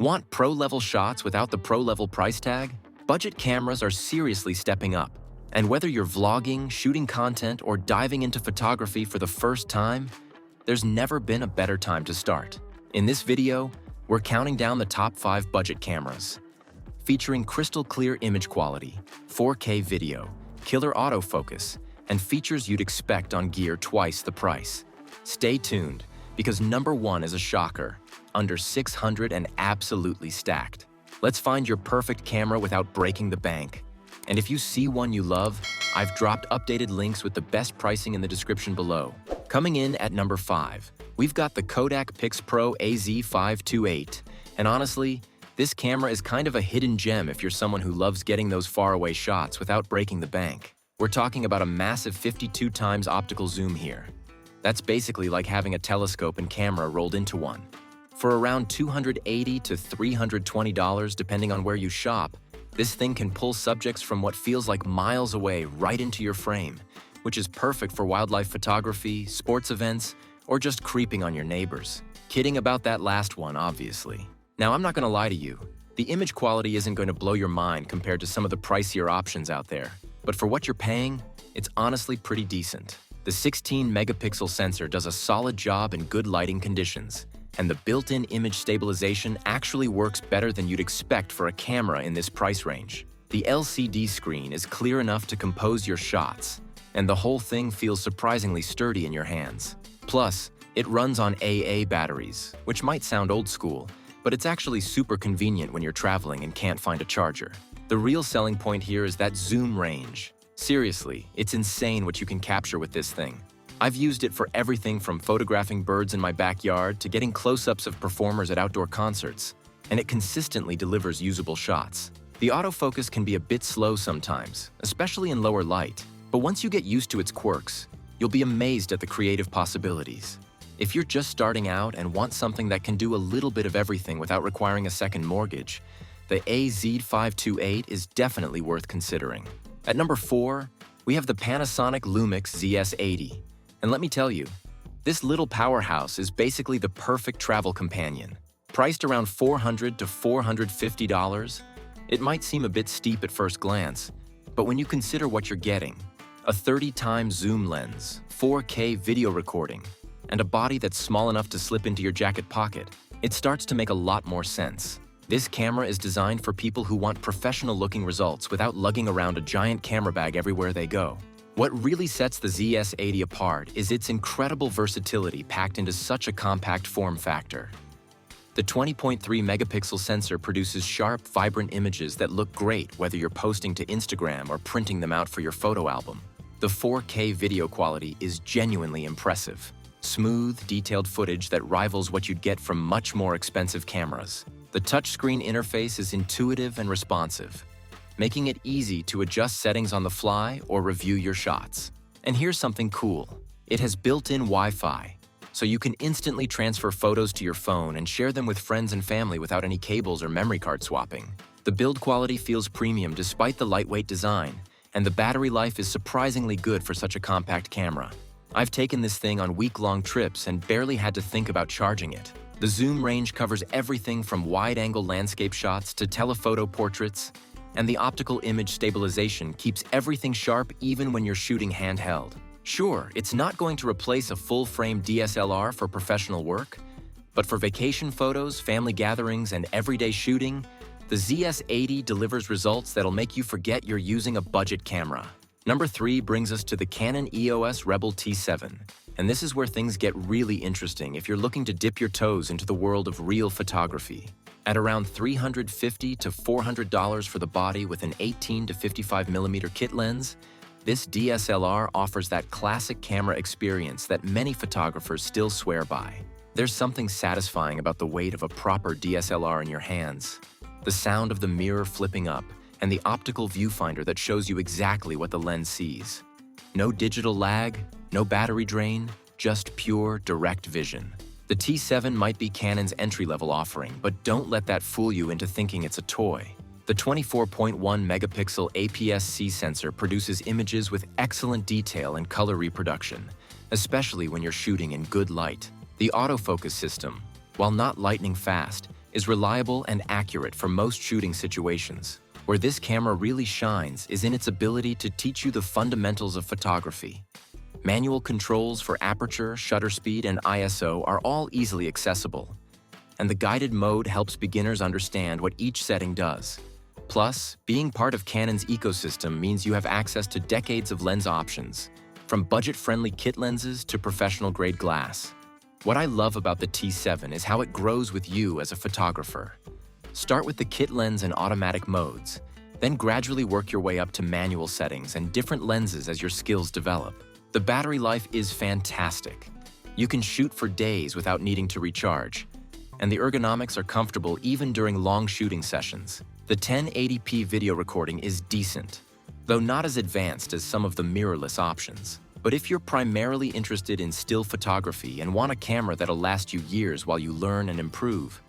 Want pro-level shots without the pro-level price tag? Budget cameras are seriously stepping up. And whether you're vlogging, shooting content, or diving into photography for the first time, there's never been a better time to start. In this video, we're counting down the top 5 budget cameras, featuring crystal clear image quality, 4K video, killer autofocus, and features you'd expect on gear twice the price. Stay tuned, because number 1 is a shocker, under $600 and absolutely stacked. Let's find your perfect camera without breaking the bank. And if you see one you love, I've dropped updated links with the best pricing in the description below. Coming in at number 5, we've got the Kodak Pro AZ528. And honestly, this camera is kind of a hidden gem if you're someone who loves getting those faraway shots without breaking the bank. We're talking about a massive 52 times optical zoom here. That's basically like having a telescope and camera rolled into one. For around $280 to $320 depending on where you shop, this thing can pull subjects from what feels like miles away right into your frame, which is perfect for wildlife photography, sports events, or just creeping on your neighbors. Kidding about that last one, obviously. Now, I'm not gonna lie to you. The image quality isn't going to blow your mind compared to some of the pricier options out there. But for what you're paying, it's honestly pretty decent. The 16-megapixel sensor does a solid job in good lighting conditions, and the built-in image stabilization actually works better than you'd expect for a camera in this price range. The LCD screen is clear enough to compose your shots, and the whole thing feels surprisingly sturdy in your hands. Plus, it runs on AA batteries, which might sound old school, but it's actually super convenient when you're traveling and can't find a charger. The real selling point here is that zoom range. Seriously, it's insane what you can capture with this thing. I've used it for everything from photographing birds in my backyard to getting close-ups of performers at outdoor concerts, and it consistently delivers usable shots. The autofocus can be a bit slow sometimes, especially in lower light, but once you get used to its quirks, you'll be amazed at the creative possibilities. If you're just starting out and want something that can do a little bit of everything without requiring a second mortgage, the AZ528 is definitely worth considering. At number 4, we have the Panasonic Lumix ZS80. And let me tell you, this little powerhouse is basically the perfect travel companion. Priced around $400 to $450, it might seem a bit steep at first glance, but when you consider what you're getting, a 30x zoom lens, 4K video recording, and a body that's small enough to slip into your jacket pocket, it starts to make a lot more sense. This camera is designed for people who want professional-looking results without lugging around a giant camera bag everywhere they go. What really sets the ZS80 apart is its incredible versatility packed into such a compact form factor. The 20.3-megapixel sensor produces sharp, vibrant images that look great whether you're posting to Instagram or printing them out for your photo album. The 4K video quality is genuinely impressive. Smooth, detailed footage that rivals what you'd get from much more expensive cameras. The touchscreen interface is intuitive and responsive, making it easy to adjust settings on the fly or review your shots. And here's something cool. It has built-in Wi-Fi, so you can instantly transfer photos to your phone and share them with friends and family without any cables or memory card swapping. The build quality feels premium despite the lightweight design, and the battery life is surprisingly good for such a compact camera. I've taken this thing on week-long trips and barely had to think about charging it. The zoom range covers everything from wide-angle landscape shots to telephoto portraits, and the optical image stabilization keeps everything sharp even when you're shooting handheld. Sure, it's not going to replace a full-frame DSLR for professional work, but for vacation photos, family gatherings, and everyday shooting, the ZS80 delivers results that'll make you forget you're using a budget camera. Number 3 brings us to the Canon EOS Rebel T7, and this is where things get really interesting if you're looking to dip your toes into the world of real photography. At around $350 to $400 for the body with an 18 to 55mm kit lens, this DSLR offers that classic camera experience that many photographers still swear by. There's something satisfying about the weight of a proper DSLR in your hands, the sound of the mirror flipping up, and the optical viewfinder that shows you exactly what the lens sees. No digital lag, no battery drain, just pure, direct vision. The T7 might be Canon's entry-level offering, but don't let that fool you into thinking it's a toy. The 24.1-megapixel APS-C sensor produces images with excellent detail and color reproduction, especially when you're shooting in good light. The autofocus system, while not lightning fast, is reliable and accurate for most shooting situations. Where this camera really shines is in its ability to teach you the fundamentals of photography. Manual controls for aperture, shutter speed, and ISO are all easily accessible, and the guided mode helps beginners understand what each setting does. Plus, being part of Canon's ecosystem means you have access to decades of lens options, from budget-friendly kit lenses to professional-grade glass. What I love about the T7 is how it grows with you as a photographer. Start with the kit lens and automatic modes, then gradually work your way up to manual settings and different lenses as your skills develop. The battery life is fantastic. You can shoot for days without needing to recharge, and the ergonomics are comfortable even during long shooting sessions. The 1080p video recording is decent, though not as advanced as some of the mirrorless options. But if you're primarily interested in still photography and want a camera that'll last you years while you learn and improve,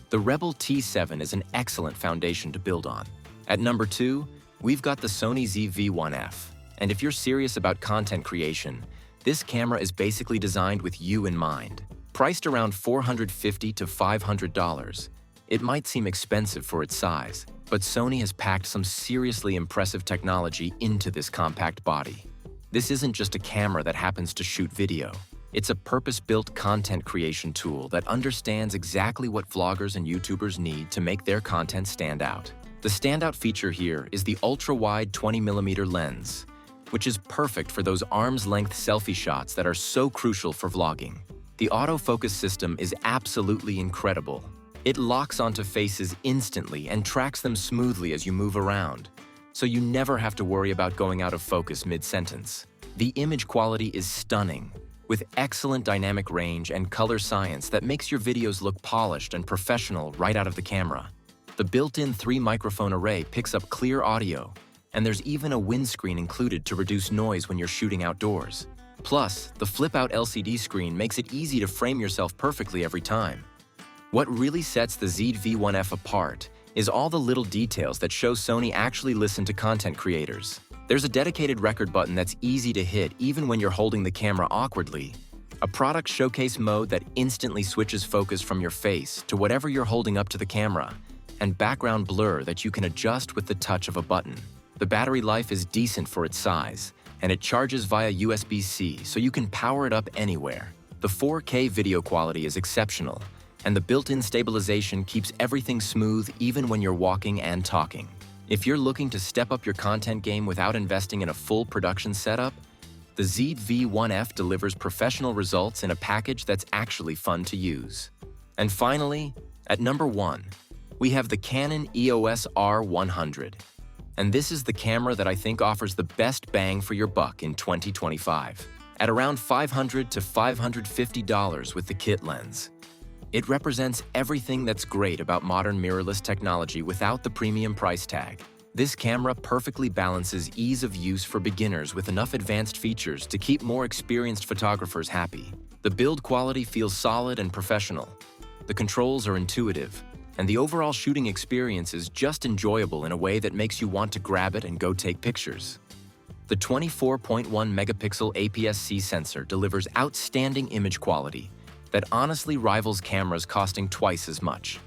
the Rebel T7 is an excellent foundation to build on. At number 2, we've got the Sony ZV1F. And if you're serious about content creation, this camera is basically designed with you in mind. Priced around $450 to $500, it might seem expensive for its size, but Sony has packed some seriously impressive technology into this compact body. This isn't just a camera that happens to shoot video. It's a purpose-built content creation tool that understands exactly what vloggers and YouTubers need to make their content stand out. The standout feature here is the ultra-wide 20mm lens, which is perfect for those arm's-length selfie shots that are so crucial for vlogging. The autofocus system is absolutely incredible. It locks onto faces instantly and tracks them smoothly as you move around, so you never have to worry about going out of focus mid-sentence. The image quality is stunning, with excellent dynamic range and color science that makes your videos look polished and professional right out of the camera. The built-in 3-microphone array picks up clear audio, and there's even a windscreen included to reduce noise when you're shooting outdoors. Plus, the flip-out LCD screen makes it easy to frame yourself perfectly every time. What really sets the ZV1F apart is all the little details that show Sony actually listened to content creators. There's a dedicated record button that's easy to hit even when you're holding the camera awkwardly, a product showcase mode that instantly switches focus from your face to whatever you're holding up to the camera, and background blur that you can adjust with the touch of a button. The battery life is decent for its size, and it charges via USB-C, so you can power it up anywhere. The 4K video quality is exceptional, and the built-in stabilization keeps everything smooth even when you're walking and talking. If you're looking to step up your content game without investing in a full production setup, the ZV1F delivers professional results in a package that's actually fun to use. And finally, at number 1, we have the Canon EOS R100. And this is the camera that I think offers the best bang for your buck in 2025. At around $500 to $550 with the kit lens. It represents everything that's great about modern mirrorless technology without the premium price tag. This camera perfectly balances ease of use for beginners with enough advanced features to keep more experienced photographers happy. The build quality feels solid and professional. The controls are intuitive, and the overall shooting experience is just enjoyable in a way that makes you want to grab it and go take pictures. The 24.1 megapixel APS-C sensor delivers outstanding image quality that honestly rivals cameras costing twice as much.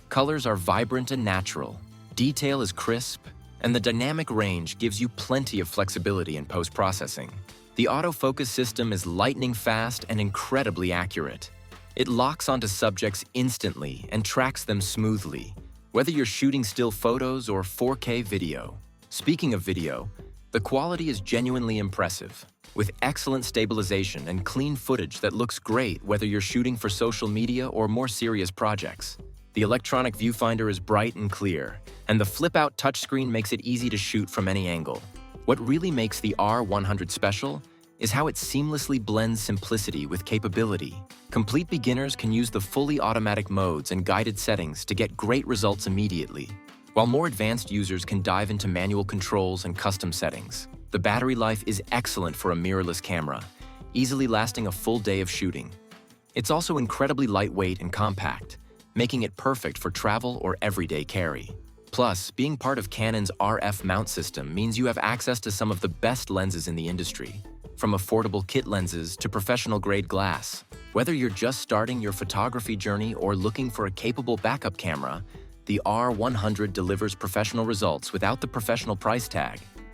Colors are vibrant and natural, detail is crisp, and the dynamic range gives you plenty of flexibility in post-processing. The autofocus system is lightning fast and incredibly accurate. It locks onto subjects instantly and tracks them smoothly, whether you're shooting still photos or 4K video. Speaking of video, the quality is genuinely impressive, with excellent stabilization and clean footage that looks great whether you're shooting for social media or more serious projects. The electronic viewfinder is bright and clear, and the flip-out touchscreen makes it easy to shoot from any angle. What really makes the R100 special is how it seamlessly blends simplicity with capability. Complete beginners can use the fully automatic modes and guided settings to get great results immediately, while more advanced users can dive into manual controls and custom settings. The battery life is excellent for a mirrorless camera, easily lasting a full day of shooting. It's also incredibly lightweight and compact, making it perfect for travel or everyday carry. Plus, being part of Canon's RF mount system means you have access to some of the best lenses in the industry, from affordable kit lenses to professional-grade glass. Whether you're just starting your photography journey or looking for a capable backup camera, the R100 delivers professional results without the professional price tag.